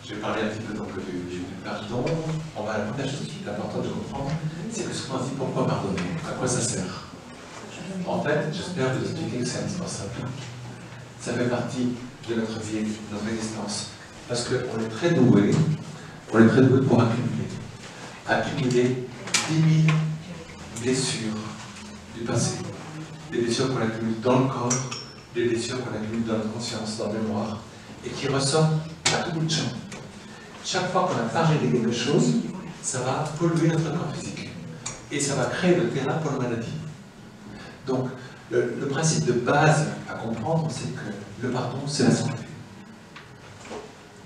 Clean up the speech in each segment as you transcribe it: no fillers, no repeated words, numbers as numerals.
je vais parler un petit peu donc, du pardon. La première chose qui est importante de comprendre, c'est que souvent on se dit pourquoi pardonner, à quoi ça sert. En fait, j'espère vous expliquer que c'est indispensable. Ça fait partie de notre vie, de notre existence. Parce qu'on est très doué, pour accumuler. Accumuler 10 000 blessures du passé. Des blessures qu'on accumule dans le corps, des blessures qu'on accumule dans notre conscience, dans la mémoire, et qui ressortent à tout bout de champ. Chaque fois qu'on a pas réglé quelque chose, ça va polluer notre corps physique. Et ça va créer le terrain pour la maladie. Donc, le principe de base à comprendre, c'est que le pardon, c'est la santé.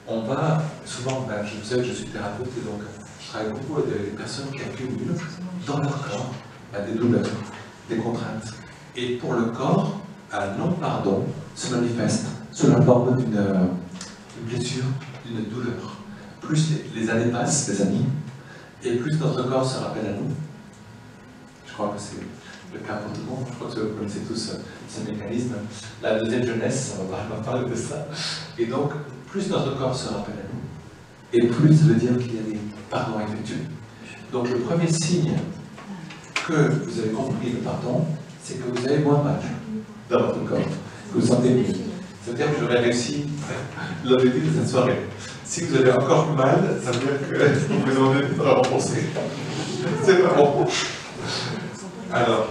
On va, souvent, je sais que je suis thérapeute, et donc je travaille beaucoup avec des personnes qui accumulent dans leur corps des douleurs, des contraintes. Et pour le corps, un non-pardon se manifeste sous la forme d'une blessure, d'une douleur. Plus les années passent, les années, et plus notre corps se rappelle à nous. Je crois que c'est le cas pour tout le monde, je crois que vous connaissez tous ce mécanisme. La deuxième jeunesse, on va parler de ça. Et donc, plus notre corps se rappelle à nous, et plus ça veut dire qu'il y a des pardons effectués. Donc le premier signe que vous avez compris le pardon, c'est que vous avez moins mal dans votre corps, que vous sentez mieux. C'est-à-dire que j'aurais réussi l'objectif de cette soirée. Si vous avez encore mal, ça veut dire que vous vous en êtes vraiment pensé. C'est pas bon. Alors,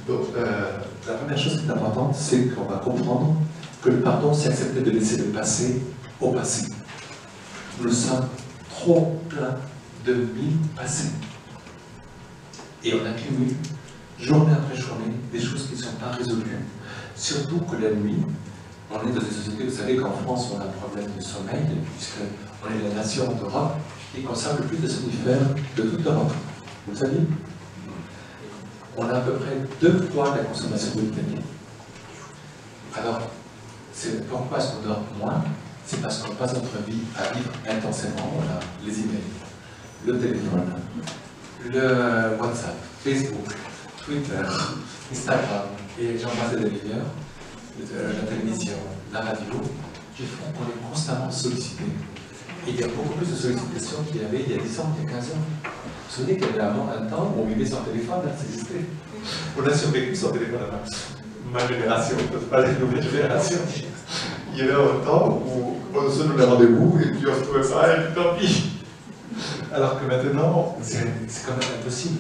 donc, la première chose qui est importante, c'est qu'on va comprendre que le pardon, c'est accepter de laisser le passé au passé. Nous sommes trop pleins de vies passées. Et on accumule, journée après journée, des choses qui ne sont pas résolues. Surtout que la nuit, on est dans des sociétés, vous savez qu'en France, on a un problème de sommeil, puisqu'on est la nation d'Europe qui consomme le plus de somnifères de toute l'Europe. Vous le saviez? On a à peu près 2 fois la consommation de vitamines. Alors, pourquoi est-ce qu'on dort moins? C'est parce qu'on passe notre vie à vivre intensément. On a les emails, le téléphone, le WhatsApp, Facebook, Twitter, Instagram, et j'en passe des meilleurs, la télévision, la radio, qui font qu'on est constamment sollicité. Et il y a beaucoup plus de sollicitations qu'il y avait il y a 10 ans, il y a 15 ans. Vous vous souvenez qu'il y avait avant un temps où on vivait sans téléphone, là, ça existait. On a survécu sans téléphone avant. Ma génération, pas les nouvelles générations. Il y avait un temps où on se donnait rendez-vous et puis on se trouvait ça et puis tant pis. Alors que maintenant, c'est quand même impossible.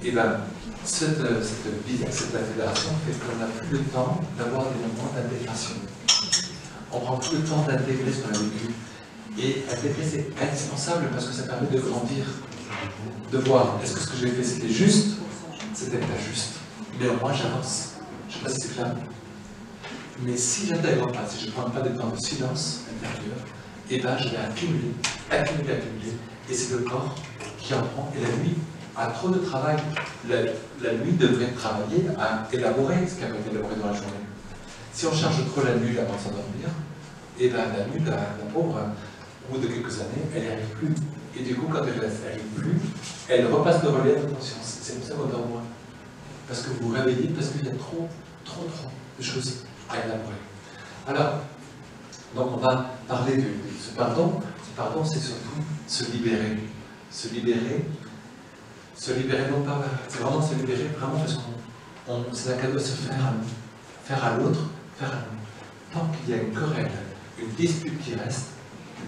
Et bien, cette accélération fait qu'on n'a plus le temps d'avoir des moments d'intégration. On prend tout le temps d'intégrer ce qu'on a vécu. Et intégrer, c'est indispensable parce que ça permet de grandir, de voir est-ce que ce que j'ai fait c'était juste, c'était pas juste. Mais au moins j'avance. Je ne sais pas si c'est clair. Mais si je n'intègre pas, si je ne prends pas de temps de silence intérieur, eh ben je vais accumuler. Et c'est le corps qui en prend. Et la nuit a trop de travail. La nuit devrait travailler à élaborer ce qui a été élaboré dans la journée. Si on charge trop la nuit avant de s'endormir, et bien la nuit, la pauvre, au bout de quelques années, elle n'y arrive plus. Et du coup, quand elle n'arrive plus, elle repasse le relais à votre conscience. C'est pour ça qu'on dort moins. Parce que vous vous réveillez, parce qu'il y a trop de choses à élaborer. Alors, donc on va parler de ce pardon. Ce pardon, c'est surtout se libérer. Se libérer non pas, c'est vraiment se libérer vraiment parce que c'est un cadeau à se faire à nous. Faire à l'autre, faire à nous. Tant qu'il y a une querelle, une dispute qui reste,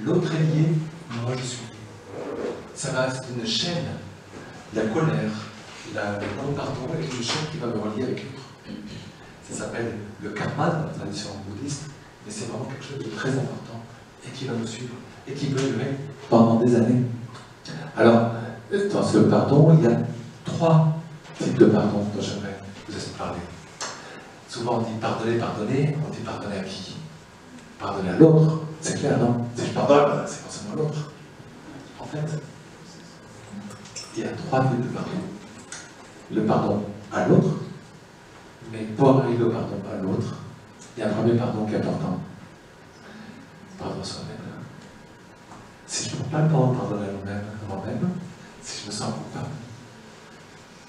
l'autre est lié, moi je suis lié. Ça va être une chaîne. La colère, le non-pardon est une chaîne qui va me relier avec l'autre. Ça s'appelle le karma dans la tradition bouddhiste, mais c'est vraiment quelque chose de très important et qui va nous suivre et qui peut durer pendant des années. Alors, dans ce pardon, il y a 3 types de pardon dont j'aimerais vous parler. Souvent on dit pardonner, on dit pardonner à qui? Pardonner à l'autre, c'est clair, non? Si je pardonne, c'est forcément l'autre. En fait, il y a 3 types de pardon. Le pardon à l'autre, mais pour arriver au pardon à l'autre, il y a un premier pardon qui est important. Pardon à soi-même. Si je ne peux pas le pardonner à moi-même, si je me sens coupable,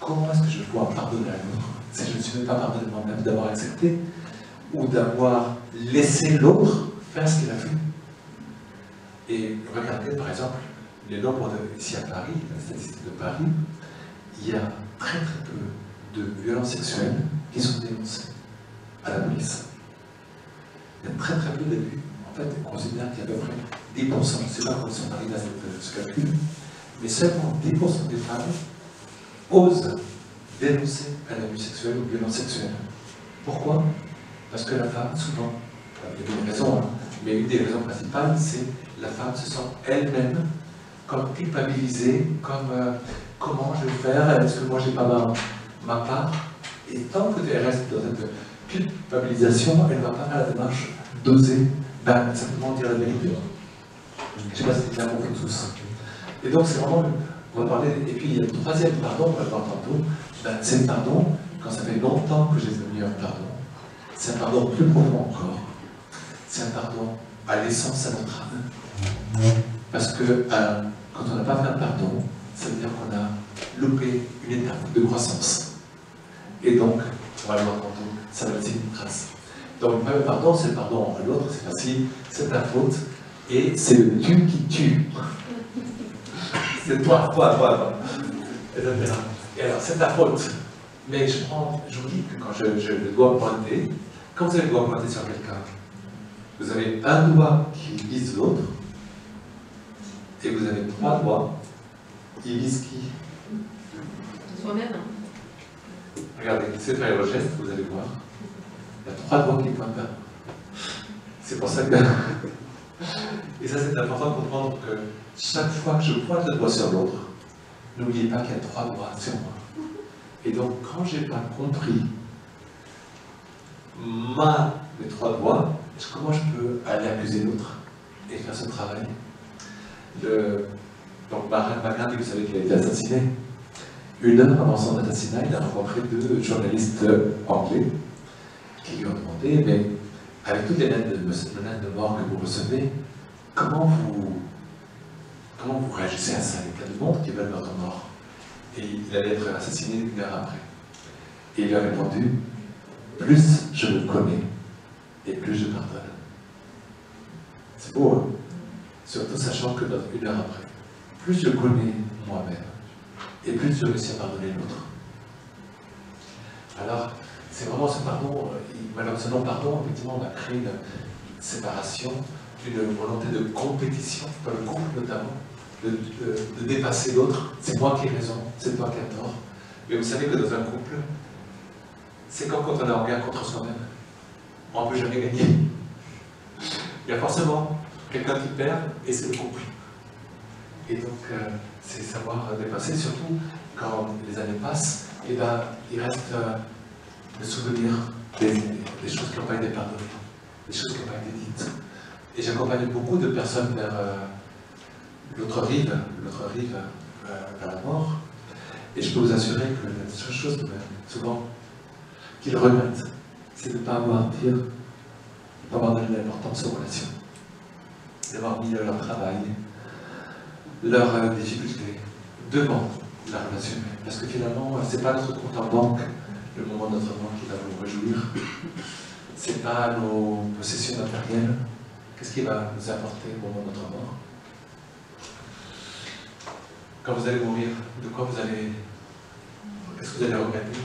comment est-ce que je vais pouvoir pardonner à l'autre si je ne suis même pas pardonné moi-même d'avoir accepté ou d'avoir laissé l'autre faire ce qu'il a fait? Et regardez par exemple les nombres ici à Paris, la statistique de Paris, il y a très peu de violences sexuelles qui sont dénoncées à la police. Il y a très peu d'abus. En fait, on considère qu'il y a à peu près 10%, je ne sais pas comment ils sont arrivés à ce calcul, mais seulement 10% des femmes osent dénoncer un abus sexuel ou violence sexuelle. Pourquoi? Parce que la femme, souvent, il y a des raisons, mais une des raisons principales, c'est que la femme se sent elle-même comme culpabilisée, comme comment je vais faire, est-ce que moi j'ai pas ma part? Et tant que tu restes dans cette culpabilisation, elle ne va pas faire la démarche d'oser simplement dire la vérité. Je ne sais pas si c'est clair pour vous tous. Et donc c'est vraiment, on va parler, et puis il y a le troisième pardon, on va le voir tantôt, c'est le pardon, quand ça fait longtemps que j'ai donné un pardon, c'est un pardon plus profond encore. C'est un pardon à l'essence à notre âme. Parce que quand on n'a pas fait un pardon, ça veut dire qu'on a loupé une étape de croissance. Et donc, on va le voir tantôt, ça va être une trace. Donc, le pardon, c'est le pardon à l'autre, c'est facile, c'est ta faute, et c'est le tu qui tue. C'est toi, etc. Et alors, c'est ta faute. Mais je vous dis que quand je dois pointer, quand vous avez le doigt pointé sur quelqu'un, vous avez un doigt qui vise l'autre, et vous avez 3 doigts qui visent qui? Soi-même. Regardez, c'est faire le geste, vous allez voir. Il y a 3 doigts qui pointent vers. C'est pour ça que. Et ça, c'est important de comprendre que chaque fois que je pointe le doigt sur l'autre, n'oubliez pas qu'il y a 3 doigts sur moi. Et donc, quand je n'ai pas compris mes 3 doigts, comment je peux aller accuser l'autre et faire ce travail? Donc, Mahatma, vous savez qu'il a été assassiné. 1 heure avant son assassinat, il a rencontré 2 journalistes anglais qui lui ont demandé, mais avec toutes les menaces de mort que vous recevez, comment vous réagissez à ça? Il y a plein de monde qui veulent votre mort. Et il allait être assassiné 1 heure après. Et il lui a répondu, plus je me connais, et plus je pardonne. C'est beau, hein? Surtout sachant que 1 heure après, plus je connais moi-même, et plus je réussis à pardonner l'autre. Alors, c'est vraiment ce pardon, malheureusement, pardon, effectivement, on a créé une séparation, une volonté de compétition, dans le couple notamment, de dépasser l'autre. C'est moi qui ai raison, c'est toi qui as tort. Mais vous savez que dans un couple, c'est quand on est en guerre contre soi-même, on ne peut jamais gagner. Il y a forcément quelqu'un qui perd, et c'est le couple. Et donc, c'est savoir dépasser, surtout quand les années passent, et ben, il reste le souvenir des choses qui n'ont pas été pardonnées, des choses qui n'ont pas été dites. Et j'accompagne beaucoup de personnes vers l'autre rive, vers la mort. Et je peux vous assurer que la seule chose souvent qu'ils regrettent, c'est de ne pas avoir donné l'importance aux relations, d'avoir mis leur travail, leurs difficultés devant la relation humaine. Parce que finalement, ce n'est pas notre compte en banque, le moment de notre mort qui va nous réjouir. Ce n'est pas nos possessions matérielles. Qu'est-ce qui va nous apporter au moment de notre mort? Quand vous allez mourir, de quoi vous allez... Qu'est-ce que vous allez regretter?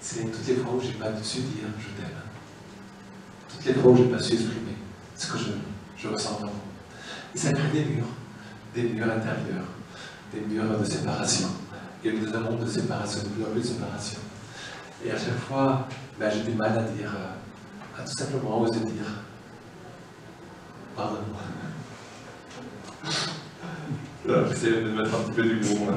C'est toutes les fois où je n'ai pas su dire « je t'aime ». Toutes les fois où je n'ai pas su exprimer ce que je ressens vraiment. Et ça crée des murs intérieurs, des murs de séparation. Il y a des mondes de séparation, de plus en plus de séparation. Et à chaque fois, j'ai du mal à dire, à tout simplement oser dire « pardonne-moi ». J'essaie de mettre un petit peu d'humour.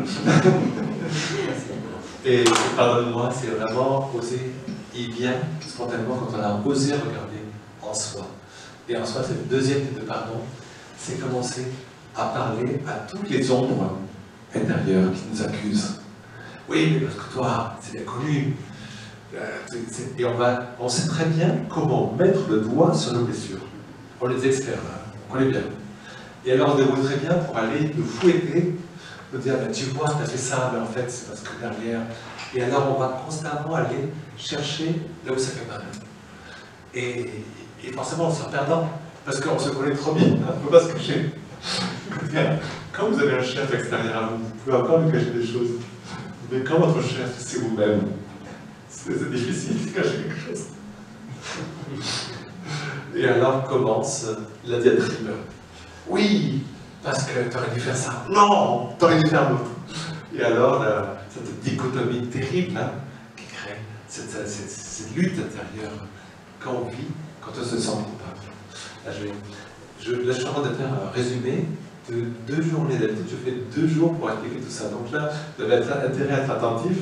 Et pardonne-moi, c'est vraiment oser. Il vient spontanément quand on a osé regarder en soi. Et en soi, c'est le deuxième type de pardon, c'est commencer à parler à toutes les ombres intérieures qui nous accusent. Oui, mais parce que toi, c'est bien connu. Et on sait très bien comment mettre le doigt sur nos blessures. On est experts, là, on connaît bien. Et alors on déroule très bien pour aller nous fouetter, nous dire, tu vois, tu as fait ça, mais en fait, c'est parce que derrière... Et alors on va constamment aller chercher là où ça fait mal. Et forcément, on sort perdant, Parce qu'on se connaît trop bien, on ne peut pas se cacher. Quand vous avez un chef extérieur à vous, vous pouvez encore lui cacher des choses. Mais quand votre chef, c'est vous-même, c'est difficile de cacher quelque chose. Et alors commence la diatribe. Oui, parce que tu aurais dû faire ça. Non, tu aurais dû faire l'autre. Et alors, cette dichotomie terrible hein, qui crée cette lutte intérieure quand on vit, quand on se sent coupable. Là, je suis en train de faire un résumé de 2 journées d'études. Je fais 2 jours pour expliquer tout ça. Donc là, vous avez intérêt à être attentif.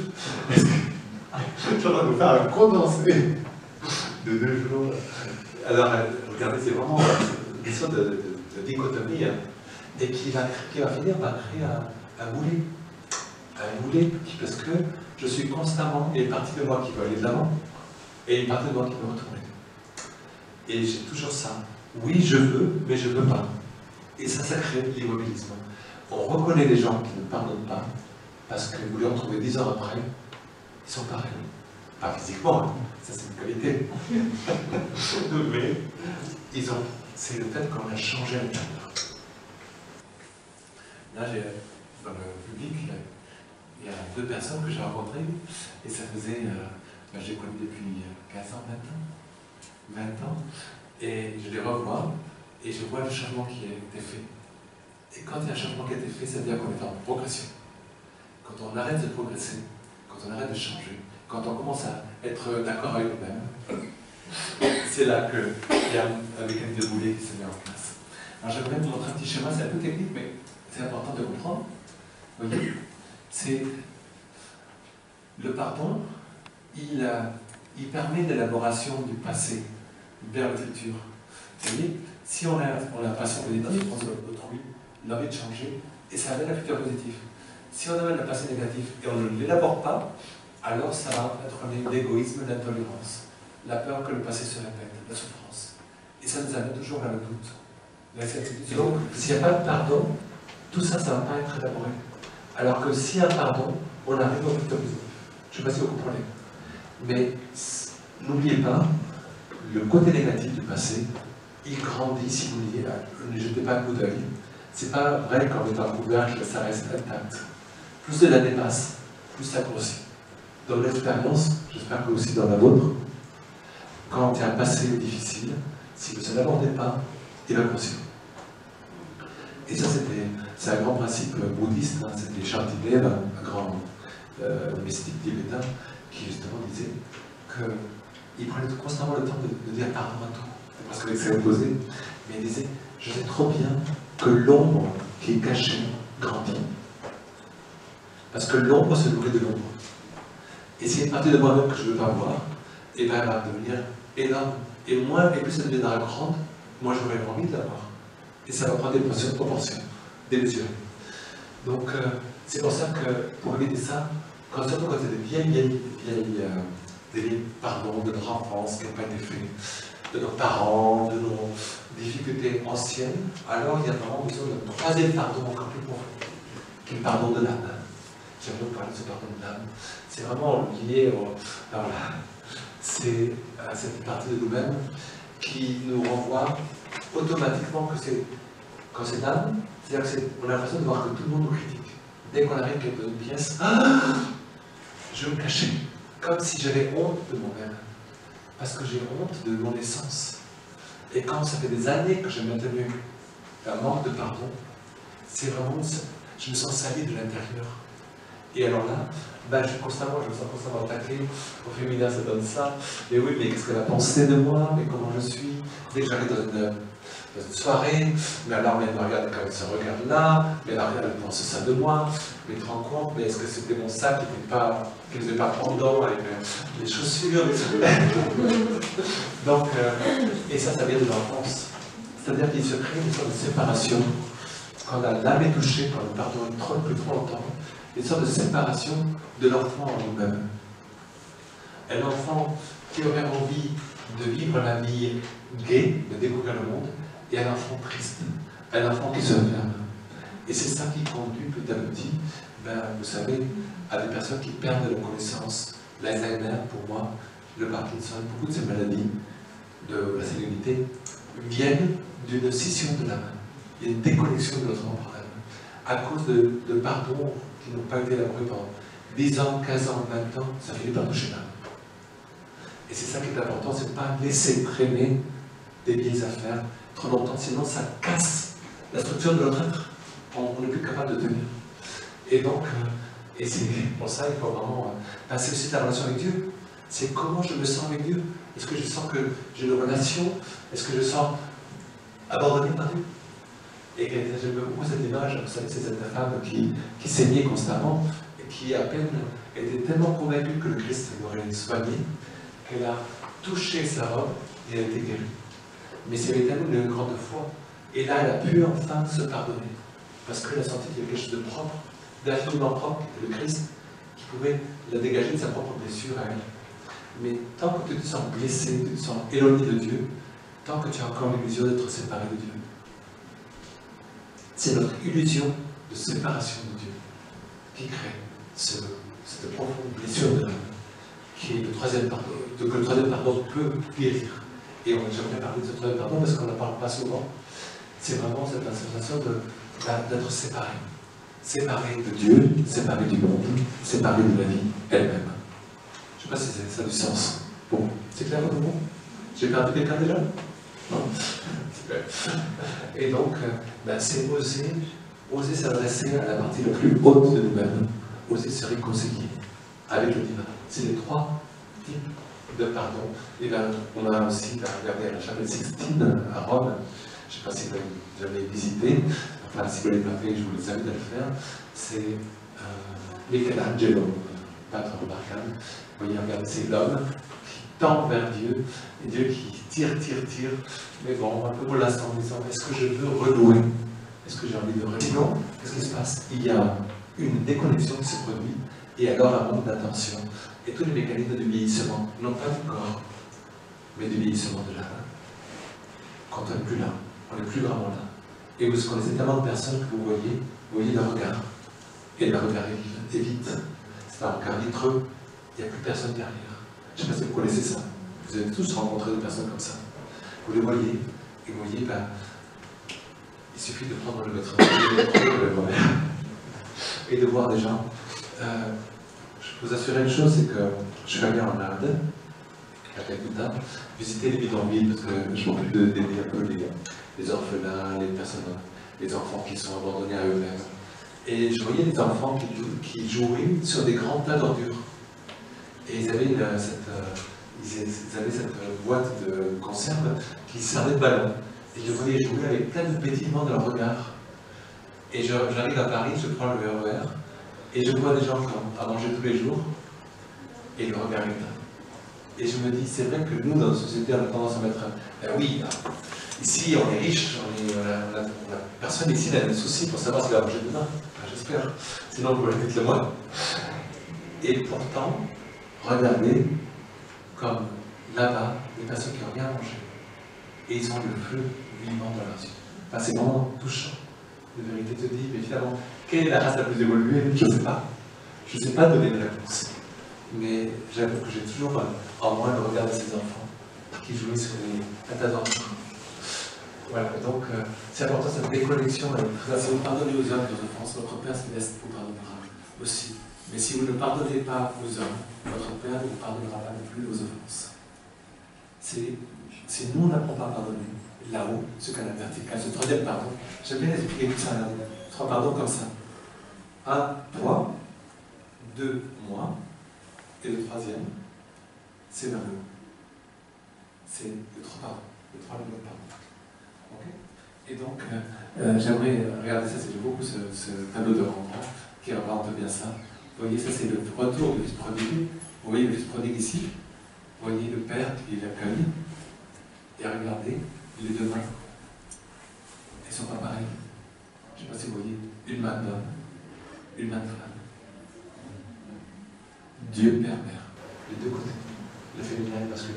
Je suis en train de vous faire un condensé de 2 jours. Alors, regardez, c'est vraiment une sorte de dichotomie hein, et qui va finir par créer un boulet. Un boulet, parce que je suis constamment, il y a une partie de moi qui veut aller de l'avant et une partie de moi qui veut retourner. Et j'ai toujours ça. Oui, je veux, mais je ne veux pas. Et ça crée l'immobilisme. On reconnaît les gens qui ne pardonnent pas parce que vous les retrouvez 10 ans après, ils sont pareils. Pas physiquement, hein. Ça c'est une qualité. Mais c'est le fait qu'on a changé à l'intérieur. Là, dans le public, il y a 2 personnes que j'ai rencontrées et ça faisait, je les connais depuis 15 ans, 20 ans, et je les revois et je vois le changement qui a été fait. Et quand il y a un changement qui a été fait, ça veut dire qu'on est en progression. Quand on arrête de progresser, quand on arrête de changer, quand on commence à être d'accord avec nous-mêmes, c'est là qu'il y a un mécanisme de boulet qui se met en place. Alors j'aimerais vous montrer un petit schéma, c'est un peu technique, mais c'est important de comprendre. Vous voyez, c'est le pardon, il permet l'élaboration du passé vers le futur. Vous voyez, si on a un passé positif, on se autrui, l'envie de changer, et ça amène un futur positif. Si on amène un passé négatif et on ne l'élabore pas, alors ça va être l'égoïsme, l'intolérance, la peur que le passé se répète, la souffrance. Et ça nous amène toujours vers le doute, l'incertitude. Donc, s'il n'y a pas de pardon, tout ça, ça ne va pas être élaboré. Alors que s'il y a un pardon, on arrive au futur positif. Je ne sais pas si vous comprenez. Mais n'oubliez pas, le côté négatif du passé, il grandit si vous ne jetez pas un coup d'œil. C'est pas vrai qu'en mettant un couvercle, ça reste intact. Plus de l'année passe, plus ça grossit. Dans l'expérience, j'espère que aussi dans la vôtre, quand il y a un passé difficile, si vous ne l'abordez pas, il va grossir. Et ça, c'est un grand principe bouddhiste, hein, c'était Shantideva, un grand mystique tibétain, qui justement disait qu'il prenait constamment le temps de dire pardon à tout, parce que c'est opposé, mais il disait, je sais trop bien que l'ombre qui est cachée grandit. Parce que l'ombre se nourrit de l'ombre. Et s'il y a une partie de moi-même que je ne veux pas voir, et bien elle va devenir énorme. Et plus ça deviendra grande, moi j'aurai envie de la voir. Et ça va prendre des proportions démesurées. Donc c'est pour ça que, pour éviter ça, surtout quand c'est des vieilles pardons de notre enfance qui n'ont pas été faits, de nos parents, de nos difficultés anciennes, alors il y a vraiment besoin d'un 3e pardon encore plus profond, qui est le pardon de l'âme. J'aimerais vous parler de ce pardon de l'âme. C'est vraiment lié c'est à cette partie de nous-mêmes qui nous renvoie automatiquement que quand c'est l'âme, c'est-à-dire qu'on a l'impression de voir que tout le monde nous critique. Dès qu'on arrive dans une pièce, je vais me cacher, comme si j'avais honte de moi-même, parce que j'ai honte de mon essence. Et quand ça fait des années que j'ai maintenu un manque de pardon, c'est vraiment, je me sens sali de l'intérieur. Et alors là, je me sens constamment attaqué. Au féminin, ça donne ça. Mais oui, mais qu'est-ce qu'elle a pensé de moi? Mais comment je suis? Dès que j'arrive dans une soirée, mais alors elle me regarde comme ce regard-là, mais alors elle pense ça de moi, mais tu te rends compte, mais est-ce que c'était mon sac qui ne faisait pas pendant avec les chaussures, Donc, et ça vient de l'enfance. C'est-à-dire qu'il se crée une sorte de séparation. Quand l'âme est touchée, quand le pardon est trop longtemps, une sorte de séparation de l'enfant en lui-même. Un enfant qui aurait envie de vivre la vie gaie, de découvrir le monde, et un enfant triste, un enfant qui se ferme. Et c'est ça qui conduit petit à petit, vous savez, à des personnes qui perdent la connaissance. L'Alzheimer, pour moi, le Parkinson, beaucoup de ces maladies de la sénilité viennent d'une scission de la main. Il y a une déconnexion de notre main par la main. À cause de pardons qui n'ont pas été élaborés pendant 10 ans, 15 ans, 20 ans, ça finit par toucher la main. Et c'est ça qui est important, c'est de ne pas laisser traîner des vieilles affaires trop longtemps, sinon ça casse la structure de notre être. On n'est plus capable de tenir. Et donc, et c'est pour ça qu'il faut vraiment passer aussi de la relation avec Dieu. C'est comment je me sens avec Dieu. Est-ce que je sens que j'ai une relation? Est-ce que je sens abandonné par Dieu? Et j'aime beaucoup cette image, vous savez, c'est cette femme qui saignait constamment, et qui à peine était tellement convaincue que le Christ l'aurait soignée, qu'elle a touché sa robe et elle a été guérie. Mais c'était tellement une grande foi. Et là, elle a pu enfin se pardonner. Parce qu'elle a senti qu'il y avait quelque chose de propre, d'infiniment propre, qui était le Christ, qui pouvait la dégager de sa propre blessure à elle. Mais tant que tu te sens blessé, tu te sens éloigné de Dieu, tant que tu as encore l'illusion d'être séparé de Dieu. C'est notre illusion de séparation de Dieu qui crée cette profonde blessure de l'âme, qui est le troisième pardon, que le troisième pardon peut guérir. Et j'aimerais parler de ce troisième pardon parce qu'on n'en parle pas souvent. C'est vraiment cette sensation d'être séparé. Séparé de Dieu, séparé du monde, séparé de la vie elle-même. Je ne sais pas si ça a du sens. Bon, c'est clair pour vous? J'ai perdu quelqu'un déjà? Non. Et donc, c'est oser s'adresser à la partie la plus haute de nous-mêmes, oser se réconcilier avec le divin. C'est les trois types de pardon. Et là, on a aussi regardé à la chapelle Sixtine à Rome. Je ne sais pas si vous avez visité, enfin si vous ne l'avez pas fait, je vous invite à le faire. C'est Michelangelo, peintre remarquable. Vous voyez, regardez, c'est l'homme qui tend vers Dieu, et Dieu qui tire, mais bon, un peu pour l'instant, en disant, est-ce que je veux renouer? Est-ce que j'ai envie de renouer? Sinon, qu'est-ce qui se passe? Il y a une déconnexion qui se produit, et alors un manque d'attention. Et tous les mécanismes du vieillissement, non pas du corps, mais du vieillissement de l'âme. Quand on n'est plus là, on n'est plus vraiment là. Et vous connaissez tellement de personnes que vous voyez le regard. Et le regard est vite. C'est un regard vitreux, il n'y a plus personne derrière. Je ne sais pas si vous connaissez ça. Vous avez tous rencontré des personnes comme ça. Vous les voyez, et vous voyez, il suffit de prendre le métro, et de voir des gens. Je peux vous assurer une chose, c'est que je suis allé en Inde, à Calcutta, visiter les bidonvilles, parce que je m'occupe d'aider un peu les orphelins, les enfants qui sont abandonnés à eux-mêmes. Et je voyais des enfants qui jouaient sur des grands tas d'ordures. Et ils avaient cette boîte de conserve qui servait de ballon. Et je voyais jouer avec plein de pétillements dans leur regard. Et j'arrive à Paris, je prends le RER, et je vois des gens qui ont à manger tous les jours, et le regard est éteint. Et je me dis, c'est vrai que nous, dans notre société, on a tendance à mettre oui, ici on est riche, personne ici n'a de soucis pour savoir ce qu'il va manger demain. J'espère, sinon vous pouvez le moi. Et pourtant, regardez comme là-bas, les personnes qui n'ont rien mangé. Et ils ont le feu vivant dans leurs yeux. Enfin, c'est vraiment touchant. La vérité te dit, mais finalement, quelle est la race la plus évoluée? Je ne sais pas. Je ne sais pas donner une réponse. Mais j'avoue que j'ai toujours en moi le regard de ces enfants qui jouaient sur les tas d'ordures. Voilà, donc c'est important cette déconnexion. Si vous pardonnez aux hommes vos offenses, votre Père Céleste vous pardonnera aussi. Mais si vous ne pardonnez pas aux hommes, votre Père ne vous pardonnera pas non plus vos offenses. Si nous n'avons pas pardonné, là-haut, ce canal vertical, ce troisième pardon, j'aime bien expliquer tout ça, trois pardons comme ça. Un, toi, deux, moi, et le troisième, c'est vers le haut. C'est le trois pardons, le trois niveaux de pardon. Okay. Et donc, j'aimerais regarder ça, j'aime beaucoup ce tableau de rencontre qui représente bien ça. Vous voyez, ça c'est le retour du fils prodigue. Vous voyez le fils prodigue ici. Vous voyez le père qui l'accueille. Et regardez, les deux mains. Elles ne sont pas pareilles. Je ne sais pas si vous voyez, une main d'homme, une main de femme. Dieu, Père, Mère. Les deux côtés. Le féminin et le masculin.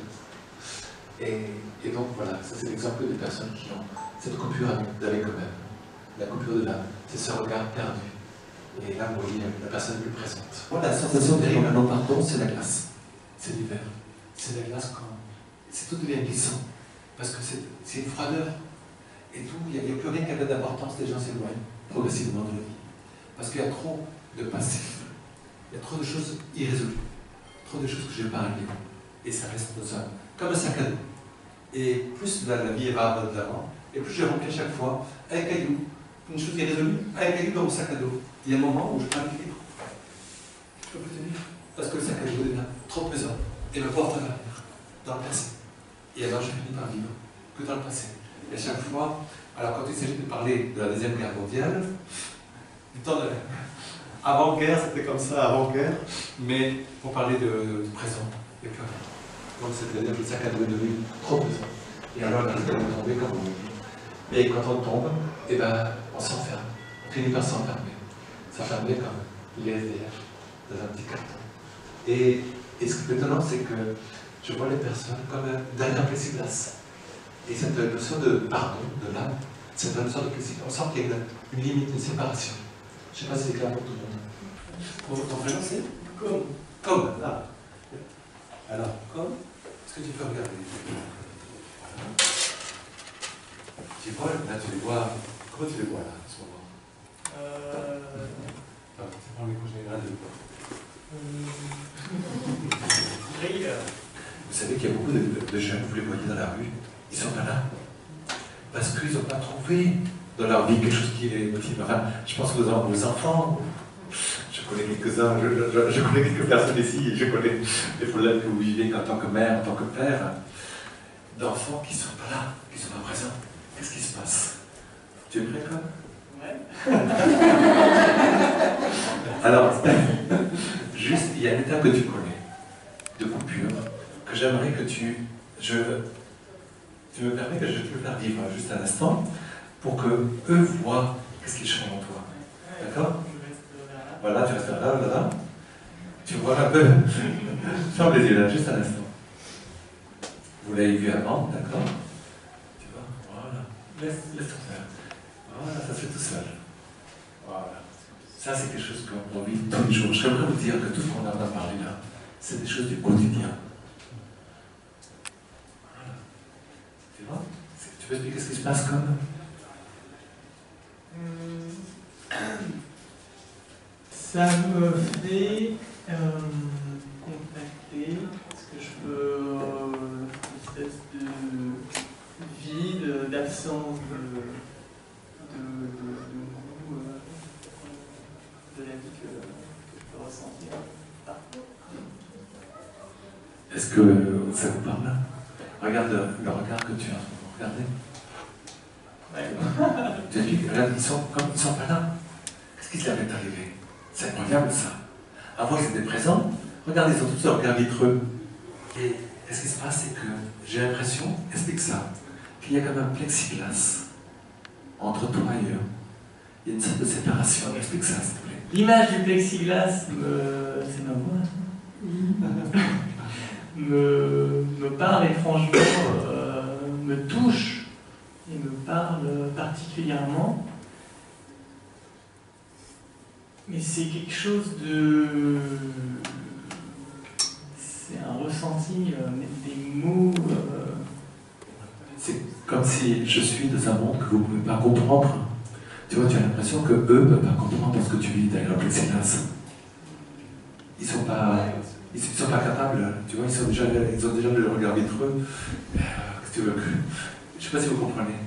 Et donc voilà, ça c'est l'exemple des personnes qui ont cette coupure avec eux-mêmes. La coupure de l'âme, c'est ce regard perdu. Et là, vous voyez la personne plus présente. Voilà, la sensation terrible à non pardon, c'est la glace. C'est l'hiver. C'est la glace quand tout devient glissant. Parce que c'est une froideur. et tout, il n'y a plus rien qui a d'importance, les gens s'éloignent progressivement de la vie. Parce qu'il y a trop de passifs, il y a trop de choses irrésolues, trop de choses que je n'ai pas réglées. Et ça reste comme un sac à dos. Et plus la vie va de l'avant, et plus je remplis à chaque fois un caillou, une chose irrésolue, un caillou dans mon sac à dos. Il y a un moment où je prends l'équilibre. Je ne peux plus tenir. Parce que le sac à dos devient trop pesant et me porte à l'arrière, dans le passé. Et alors je finis par vivre que dans le passé. Et à chaque fois, alors quand il s'agit de parler de la Deuxième Guerre mondiale, avant-guerre, c'était comme ça, avant-guerre, mais pour parler du présent, il n'y a plus rien. Donc c'est-à-dire que le sac à dos est devenu trop pesant. Et alors la risque de tomber comme on dit. Et quand on tombe, eh ben, on s'enferme. On finit par s'enfermer. S'enfermer comme les SDF dans un petit carton. Et ce qui est étonnant, c'est que je vois les personnes comme derrière un plexiglas. Et cette notion de pardon, de l'âme, c'est une sorte de plexiglas. On sent qu'il y a une limite, une séparation. Je ne sais pas si c'est clair pour tout le monde. Ton prénom c'est Comme. Là. Alors, comme. Est-ce que tu peux regarder? Voilà. Tu vois, là tu les vois. Comment tu les vois là, en ce moment? Tu prends le micro général de quoi? Vous savez qu'il y a beaucoup de jeunes, vous les voyez dans la rue, ils sont pas là. Parce qu'ils n'ont pas trouvé dans leur vie quelque chose qui est motivant. Enfin, je pense que vos enfants, je connais quelques-uns, je connais quelques personnes ici, et je connais les problèmes que vous vivez en tant que mère, en tant que père, d'enfants qui ne sont pas là, qui ne sont pas présents. Qu'est-ce qui se passe? Tu es prêt, quand même? Ouais. Alors, juste, il y a un état que tu connais, de coupure, que j'aimerais que tu me permets que je te le faire vivre juste un instant, pour que eux voient qu'est-ce qui change en toi. D'accord? Voilà, tu restes là. Tu vois un peu. Ferme les yeux là, juste un instant. Vous l'avez vu avant, d'accord? Tu vois? Voilà. Laisse faire. Voilà, ça se fait tout seul. Voilà. Ça, c'est quelque chose qu'on vit tous les jours. J'aimerais vous dire que tout ce qu'on a parlé là, c'est des choses du quotidien. Voilà. Tu vois? Tu peux expliquer ce qui se passe comme? Ça me fait contacter, parce que je peux une espèce de vide, d'absence de goût de la vie que je peux ressentir parfois. Est-ce que ça vous parle? Regarde le regard que tu as en ce moment. Regardez. Ouais. Tu dis, regarde, ils sont pas là. Qu'est-ce qui leur est arrivé? C'est incroyable ça. Avant ils étaient présents, regardez, ils ont tous leur regard vitreux. Et ce qui se passe, c'est que j'ai l'impression, explique ça, qu'il y a comme un plexiglas entre toi et eux. Il y a une sorte de séparation. Explique ça, s'il te plaît. L'image du plexiglas c'est ma voix, me parle étrangement, me touche et me parle particulièrement. Mais c'est quelque chose de... C'est un ressenti, mettre des mots... C'est comme si je suis dans un monde que vous ne pouvez pas comprendre. Tu vois, tu as l'impression que eux ne peuvent pas comprendre ce que tu vis derrière le plexiglas. Ils ne sont pas capables, tu vois, ils ont déjà le regard vitreux. Qu'est-ce que tu veux que... Je ne sais pas si vous comprenez.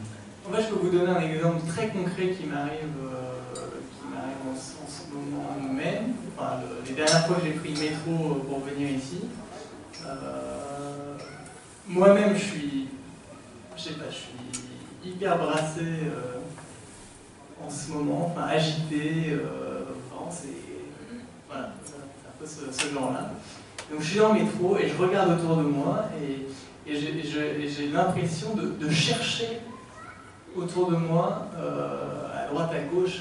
En fait, je peux vous donner un exemple très concret qui m'arrive en ce moment même. Enfin, les dernières fois que j'ai pris le métro pour venir ici, moi-même, je suis hyper brassé en ce moment, enfin agité, voilà, c'est un peu ce genre-là. Donc je suis dans le métro et je regarde autour de moi et j'ai l'impression de chercher autour de moi, à droite, à gauche,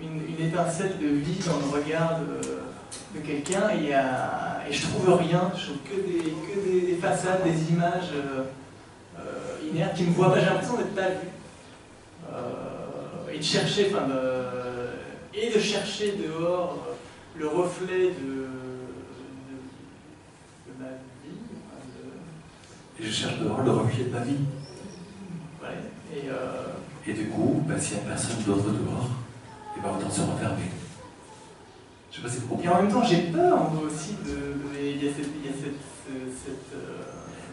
une étincelle de vie dans le regard de quelqu'un et je trouve rien, je trouve que des façades, des images inertes qui ne me voient pas, j'ai l'impression d'être pas vu. Et de chercher, de chercher dehors le reflet de ma vie. Et je cherche dehors le reflet de ma vie. Ouais. Et du coup, bah, s'il n'y a personne d'autre dehors, et ben autant se refermer. Je sais pas si vous comprenez. Et en même temps, j'ai peur moi aussi il y a cette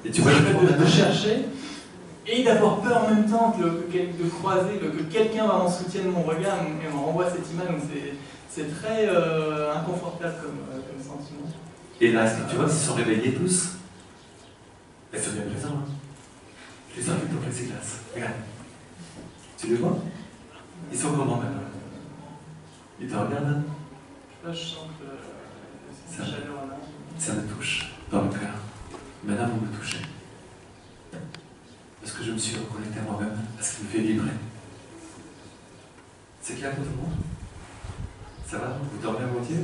et tu vois, de chercher et d'avoir peur en même temps de croiser, que quelqu'un vraiment soutienne mon regard et me renvoie cette image. Donc c'est très inconfortable comme sentiment. Et là, est-ce que tu vois qu'ils se sont réveillés tous? Ils sont bien présents. Hein. Je les invite au plexiglas. Regarde. Tu les vois? Ils sont comment maintenant? Ils te regardent? Là, je sens que cette chaleur-là. Ça me touche dans le cœur. Maintenant, vous me touchez. Parce que je me suis reconnecté à moi-même, à ce qui me fait vibrer. C'est clair pour tout le monde? Ça va? Vous dormez à moitié?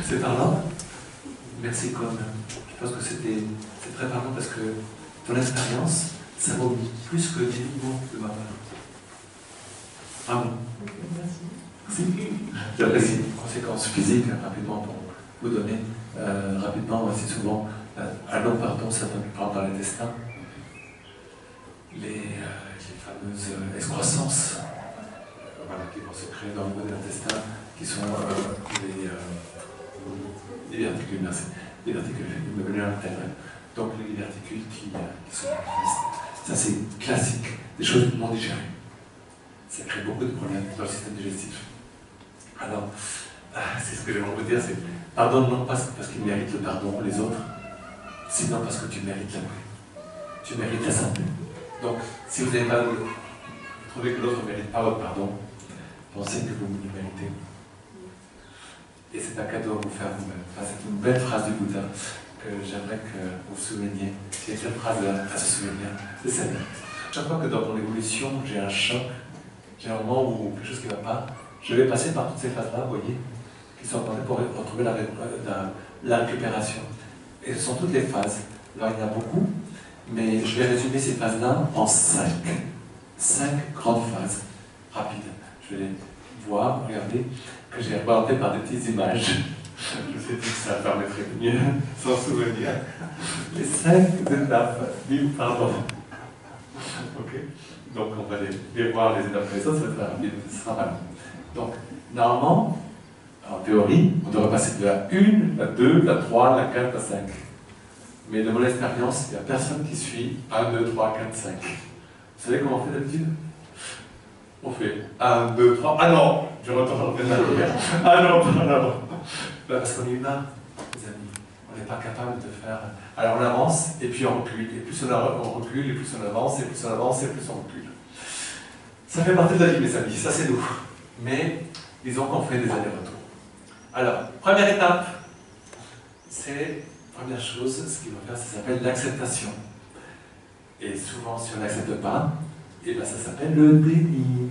C'est parlant? Merci, Con. Je pense que c'est très parlant parce que ton expérience, ça vaut plus que 10 mots de ma part. Bravo. Merci. J'apprécie. Conséquences physiques, rapidement, pour vous donner. Rapidement, assez souvent, un long pardon, ça peut prendre dans l'intestin. Les fameuses excroissances voilà, qui vont se créer dans le niveau de l'intestin, qui sont les verticules, merci. Les verticules, il me venait à l'intérieur. Donc les verticules qui sont ça c'est classique, des choses non digérées. Ça crée beaucoup de problèmes dans le système digestif. Alors, c'est ce que j'aimerais vous dire, c'est pardonne non pas parce qu'ils méritent le pardon, les autres, sinon parce que tu mérites la paix. Tu mérites la santé. Donc, si vous n'avez pas trouvé que l'autre ne mérite pas votre pardon, pensez que vous le méritez. Et c'est un cadeau à vous faire vous-même. Enfin, c'est une belle phrase du Bouddha que j'aimerais que vous vous souveniez. S'il y a quelle phrase à se souvenir, c'est celle-là. Chaque fois que dans mon évolution, j'ai un choc, j'ai un moment où quelque chose qui ne va pas, je vais passer par toutes ces phases-là, vous voyez, qui sont importantes pour retrouver la récupération. Et ce sont toutes les phases. Alors il y en a beaucoup, mais je vais résumer ces phases-là en 5. 5 grandes phases rapides. Je vais les voir, regarder, que j'ai abordées par des petites images. Je sais que ça permettrait de mieux s'en souvenir. Les 5 étapes du pardon. Ok? Donc on va les voir les étapes après les autres, ça va être rapide, ce sera mal. Donc, normalement, en théorie, on devrait passer de la 1, la 2, la 3, la 4, la 5. Mais de mon expérience, il n'y a personne qui suit 1, 2, 3, 4, 5. Vous savez comment on fait d'habitude? On fait 1, 2, 3. Ah non! Je retourne en arrière. Ah non, ah non. Ben parce qu'on est humain, les amis. On n'est pas capable de faire. Alors on avance et puis on recule. Et plus on recule, et plus on avance, et plus on avance, et plus on recule. Ça fait partie de la vie, mes amis. Ça, c'est nous. Mais disons qu'on fait des allers-retours. Alors, première étape, c'est, première chose, ce qu'il faut faire, ça s'appelle l'acceptation. Et souvent, si on n'accepte pas, et ben ça s'appelle le déni.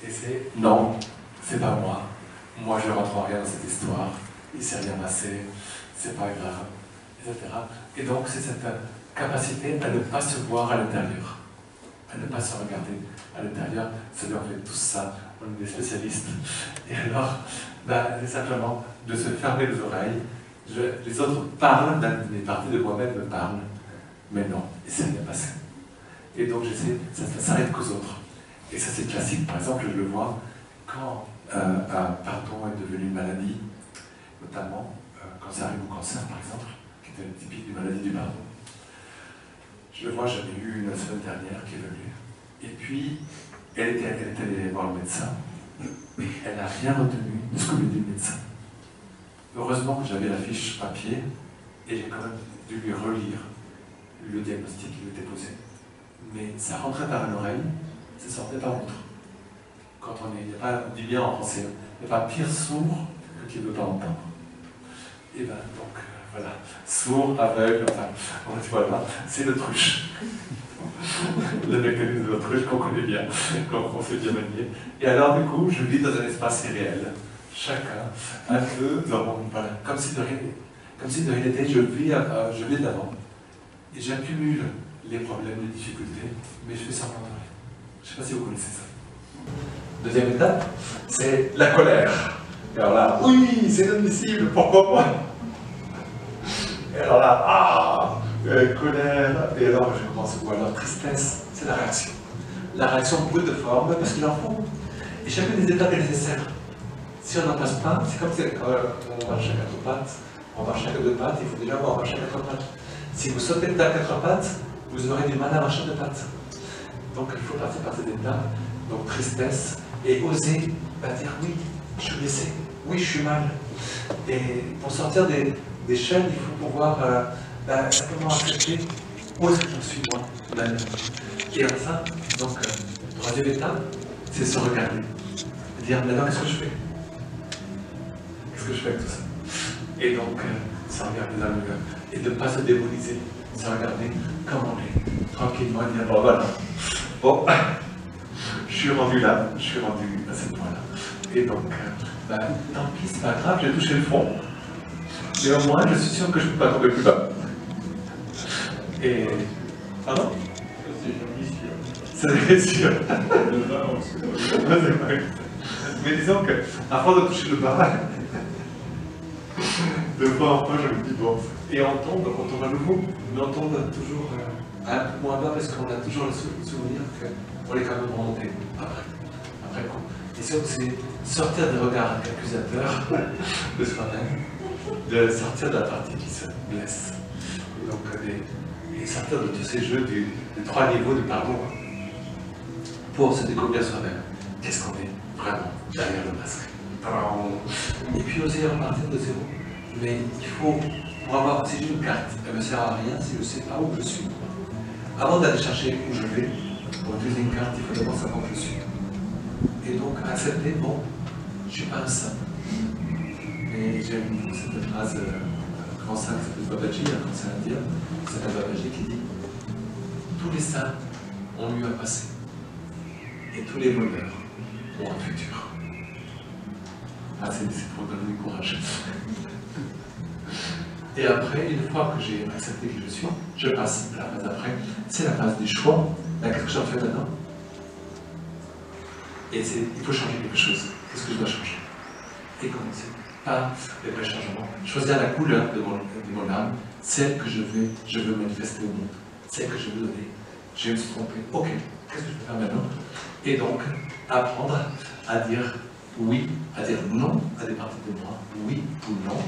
Et c'est non, c'est pas moi. Moi, je ne rentre en rien dans cette histoire. Il ne s'est rien passé, c'est pas grave, etc. Et donc, c'est cette capacité à ne pas se voir à l'intérieur, à ne pas se regarder à l'intérieur. C'est on fait tout ça, on est des spécialistes. Et alors, c'est simplement de se fermer les oreilles. Les autres parlent, des parties de moi-même me parlent, mais non, il ne s'est rien passé. Et donc j'essaie, ça ne s'arrête qu'aux autres. Et ça c'est classique, par exemple, je le vois quand un pardon est devenu une maladie, notamment quand ça arrive au cancer, par exemple, qui était typique d'une maladie du pardon. Je le vois, j'en ai eu une la semaine dernière qui est venue, et puis elle était allée voir le médecin, elle n'a rien retenu de ce que lui dit le médecin. Heureusement que j'avais la fiche papier, et j'ai quand même dû lui relire le diagnostic qui lui était posé. Mais ça rentrait par une oreille, ça sortait par l'autre. Quand on dit bien en français, il n'y a pas pire sourd que qui ne veut pas entendre. Et bien donc, voilà, sourd, aveugle, enfin, voilà, c'est l'autruche. Le mécanisme de l'autruche qu'on connaît bien, qu'on sait bien manier. Et alors du coup, je vis dans un espace irréel. Chacun, un peu, voilà, comme si de rien n'était, je vis d'avant. Et j'accumule les problèmes, les difficultés, mais je fais semblant de rien. Je ne sais pas si vous connaissez ça. Deuxième étape, c'est la colère. Et alors là, oui, c'est inadmissible, pourquoi pas? Et alors là, colère, et alors je commence, ou alors tristesse, c'est la réaction. La réaction brute de forme, parce qu'il en faut. Et chacune des étapes est nécessaire. Si on n'en passe pas, c'est comme quand on marche à quatre pattes, on marche à deux pattes, il faut déjà avoir marché à quatre pattes. Si vous sautez de quatre pattes, vous aurez du mal à marcher à deux pattes. Donc il faut passer par cette étape, donc tristesse, et oser dire oui, je suis blessé, oui, je suis mal. Et pour sortir des chaînes, il faut pouvoir simplement accepter où est-ce que je suis moi, même. Et à ça, donc, troisième étape, c'est se regarder. Dire maintenant, qu'est-ce que je fais? Qu'est-ce que je fais avec tout ça? Et donc, se regarder dans le mur. Et de ne pas se démoniser. Se regarder comme on est. Tranquillement, et dire bon, voilà. Bon, je suis rendu là, je suis rendu à ce point-là. Et donc, tant pis, c'est pas grave, j'ai touché le fond. Mais au moins, je suis sûr que je ne peux pas tomber plus bas. Et. Pardon? C'est sûr. Mais disons que, à force de toucher le bas, de fois en fois, je me dis bon. Et on tombe à nouveau. Mais on tombe toujours un peu moins bas parce qu'on a toujours le souvenir qu'on est quand même remonté après coup. Et surtout, c'est sortir des regards accusateurs de soi-même, de sortir de la partie qui se blesse. Donc, et sortir de tous ces jeux des trois niveaux de pardon pour se découvrir soi-même. Qu'est-ce qu'on est vraiment derrière le masque? Et puis oser repartir de zéro. Mais il faut, pour avoir, si j'ai une carte, elle ne me sert à rien si je ne sais pas où je suis. Avant d'aller chercher où je vais, pour utiliser une carte, il faut d'abord savoir où je suis. Et donc accepter, bon, je ne suis pas un saint. Et j'aime cette phrase, grand saint qui s'appelle Babaji, un grand saint indien, qui s'appelle Babaji, qui dit tous les saints ont eu un passé. Et tous les voleurs ont un futur. Ah, c'est pour donner du courage. Et après, une fois que j'ai accepté qui je suis, je passe à la phase d'après. C'est la phase du choix. Qu'est-ce que j'en fais maintenant? Et il faut changer quelque chose. Qu'est-ce que je dois changer? Et commencer par les vrais changements. Choisir la couleur de mon âme, celle que je veux manifester au monde, celle que je veux donner. Je vais me tromper. Ok, qu'est-ce que je peux faire maintenant? Et donc, apprendre à dire oui, à dire non à des parties de moi, oui ou non,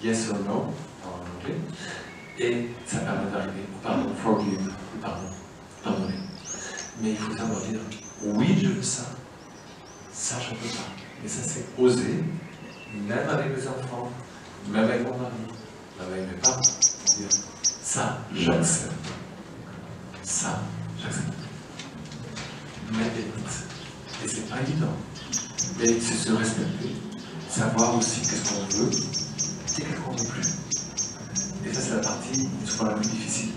yes or no, en anglais. Et ça permet d'arriver au pardon, forgive, au pardon, pardonner. Mais il faut savoir dire oui, je veux ça, ça je ne peux pas. Et ça, c'est oser, même avec mes enfants, même avec mon mari, même avec mes parents, dire ça, j'accepte. Ça, j'accepte. Mettre des limites. Et c'est pas évident. Mais c'est se respecter, savoir aussi qu'est-ce qu'on veut et qu'est-ce qu'on ne veut plus. Et ça, c'est la partie souvent la plus difficile.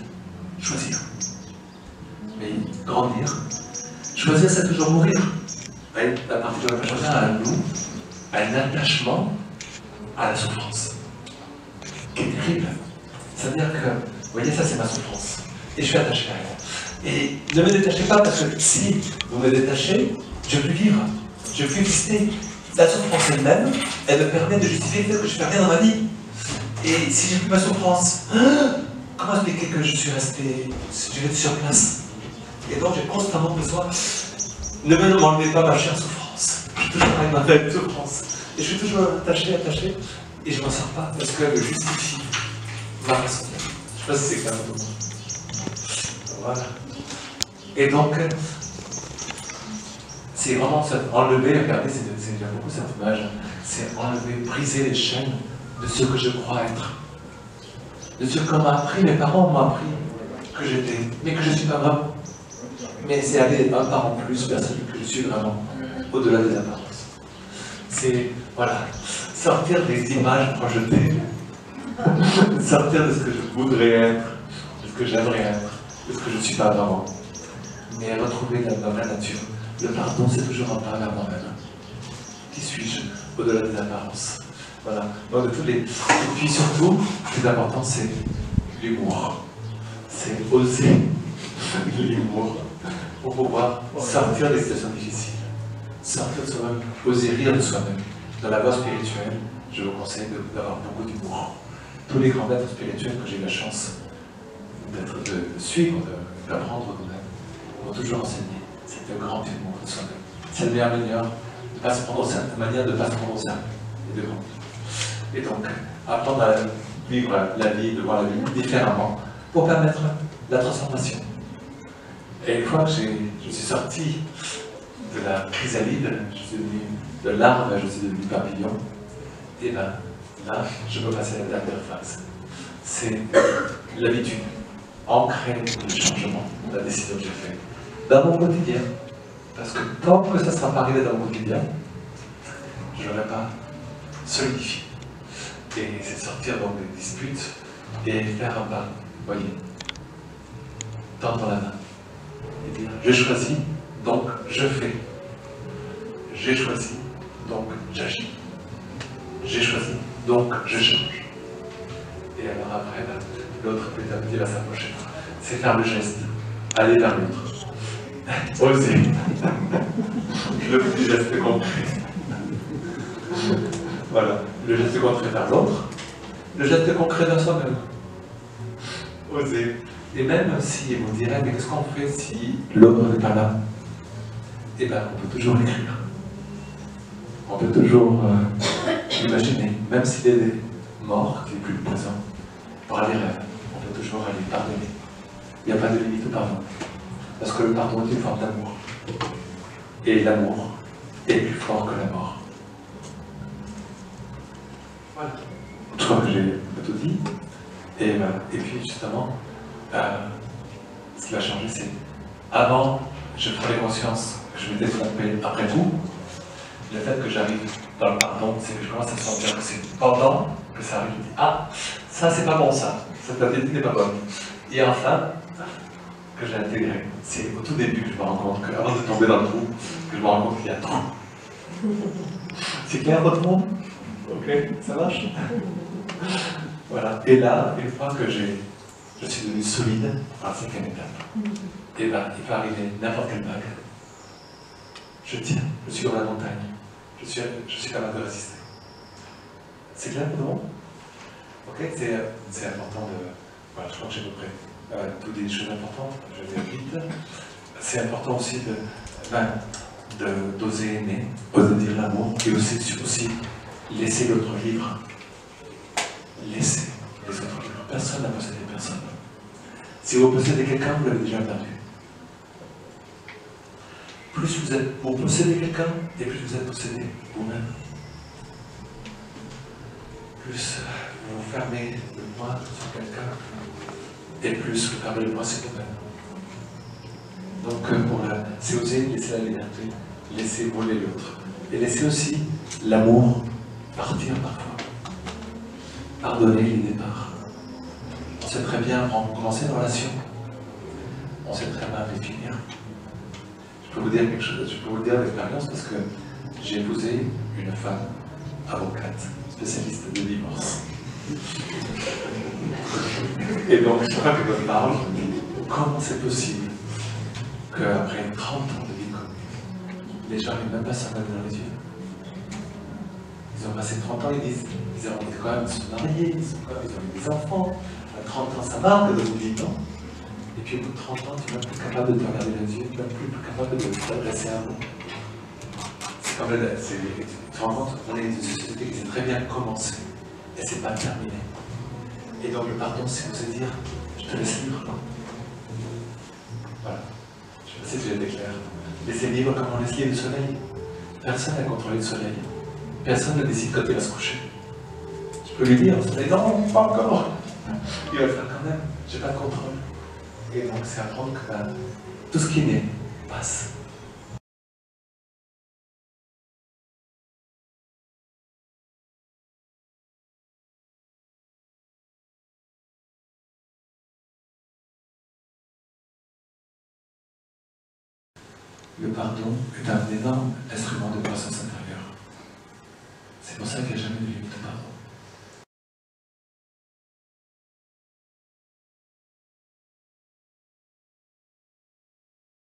Choisir. Mais grandir. Choisir, c'est toujours mourir. La partie de la choisir à nous, à un attachement à la souffrance. Qui est terrible. C'est-à-dire que, vous voyez, ça, c'est ma souffrance. Et je suis attaché à elle. Et ne me détachez pas, parce que si vous me détachez, je peux vivre. Je peux exister. La souffrance elle-même, elle me permet de justifier le fait que je fais rien dans ma vie. Et si j'ai plus ma souffrance, comment expliquer que je suis resté, je vais sur place? Et donc j'ai constamment besoin, ne m'enlevez pas ma chère souffrance. Je suis toujours avec ma belle souffrance. Et je suis toujours attaché, et je m'en sors pas parce qu'elle me justifie ma façon d'être. Je sais pas si c'est clair pour vous. Voilà. Et donc, c'est vraiment enlever, regardez, j'aime beaucoup cette image, c'est enlever, briser les chaînes de ce que je crois être. De ce qu'on m'a appris, mes parents m'ont appris que j'étais, mais que je ne suis pas vraiment. Mais c'est aller un pas en plus vers celui que je suis vraiment, au-delà des apparences. C'est, voilà, sortir des images projetées, sortir de ce que je voudrais être, de ce que j'aimerais être, de ce que je ne suis pas vraiment, mais retrouver ma vraie nature. Le pardon, c'est toujours un pas vers moi-même. Qui suis-je au-delà des apparences? Voilà. Donc, de tous les... Et puis surtout, le plus important, c'est l'humour. C'est oser l'humour pour pouvoir sortir des situations difficiles. Sortir de soi-même, oser rire de soi-même. Dans la voie spirituelle, je vous conseille d'avoir beaucoup d'humour. Tous les grands maîtres spirituels que j'ai eu la chance de suivre, d'apprendre nous-mêmes, m'ont toujours enseigné. C'est le grand amour de soi-même. C'est la meilleure manière de pas se prendre au sérieux, et de grandir. Et donc, apprendre à vivre la vie, de voir la vie différemment, pour permettre la transformation. Et une fois que je suis sorti de la chrysalide, je suis devenu de larve, je suis devenu papillon, et bien là, je peux passer à la dernière phase. C'est l'habitude, ancrer le changement, la décision que j'ai faite dans mon quotidien. Parce que tant que ça ne sera pas arrivé dans mon quotidien, je n'aurai pas solidifié. Et c'est sortir donc des disputes et faire un pas, voyez, tendre la main et dire j'ai choisi, donc je fais. J'ai choisi, donc j'agis. J'ai choisi, donc je change. Et alors après, l'autre petit à petit va s'approcher. C'est faire le geste, aller vers l'autre. Oser. Le petit geste concret. Voilà, le geste concret vers l'autre, le geste concret vers soi-même. Oser. Et même si vous direz, mais qu'est-ce qu'on fait si l'autre n'est pas là? Eh bien, on peut toujours l'écrire. On peut toujours imaginer, même s'il est mort, qu'il n'est plus présent, par les rêves, on peut toujours aller pardonner. Il n'y a pas de limite au pardon. Parce que le pardon est une forme d'amour. Et l'amour est plus fort que la mort. Voilà. Je crois que j'ai tout dit. Et, et puis justement, ce qui va changer, c'est avant, je prenais conscience que je m'étais trompé après tout. Le fait que j'arrive dans le pardon, c'est que je commence à sentir que c'est pendant que ça arrive. Je dis, ah, ça c'est pas bon ça. Cette attitude n'est pas bonne. Et enfin, que j'ai intégré, c'est au tout début que je me rends compte qu'avant de tomber dans le trou, que je me rends compte qu'il y a un trou. C'est clair votre monde? Ok, ça marche? Voilà. Et là, une fois que je suis devenu solide, à la 5e étape, et bien, il peut arriver n'importe quelle vague. Je tiens, je suis dans la montagne, je suis capable de résister. C'est clair pour tout le monde? Ok, c'est important de... Voilà, je crois que j'ai à peu près toutes les choses importantes, je vais vite. C'est important aussi d'oser aimer, oser dire l'amour, et aussi laisser l'autre vivre. Laissez les autres vivre. Personne n'a possédé personne. Si vous possédez quelqu'un, vous l'avez déjà perdu. Plus vous possédez quelqu'un, et plus vous êtes possédé vous-même. Plus vous fermez le moi sur quelqu'un, et plus vous fermez le moi sur vous-même. Donc, c'est oser laisser la liberté, laisser voler l'autre. Et laisser aussi l'amour partir parfois. Pardonner les départs. On sait très bien commencer une relation. On sait très bien les finir. Je peux vous dire quelque chose, je peux vous le dire d'expérience parce que j'ai épousé une femme avocate, spécialiste de divorce. Et donc, je crois que je me parle, comment c'est possible qu'après 30 ans de vie commune, les gens n'arrivent même pas à se regarder dans les yeux. Ils ont passé 30 ans, ils ont quand même se marier, ils ont eu des enfants. À 30 ans, ça marque de vie, non? Et puis au bout de 30 ans, tu n'es même plus capable de te regarder dans les yeux, tu n'es même plus capable de t'adresser à un mot. C'est comme tu te rends compte, on est une société qui sait très bien commencer, et c'est pas terminé. Et donc le pardon, c'est oser dire, je te laisse libre. Voilà. Je sais si j'ai été clair. Laissez libre comme on laisse libre le soleil. Personne n'a contrôlé le soleil. Personne ne décide quand il va se coucher. Je peux lui dire, au soleil, non, pas encore. Il va le faire quand même. J'ai pas de contrôle. Et donc c'est apprendre que tout ce qui est né passe. Le pardon est un énorme instrument de croissance intérieure. C'est pour ça qu'il n'y a jamais de limite au pardon.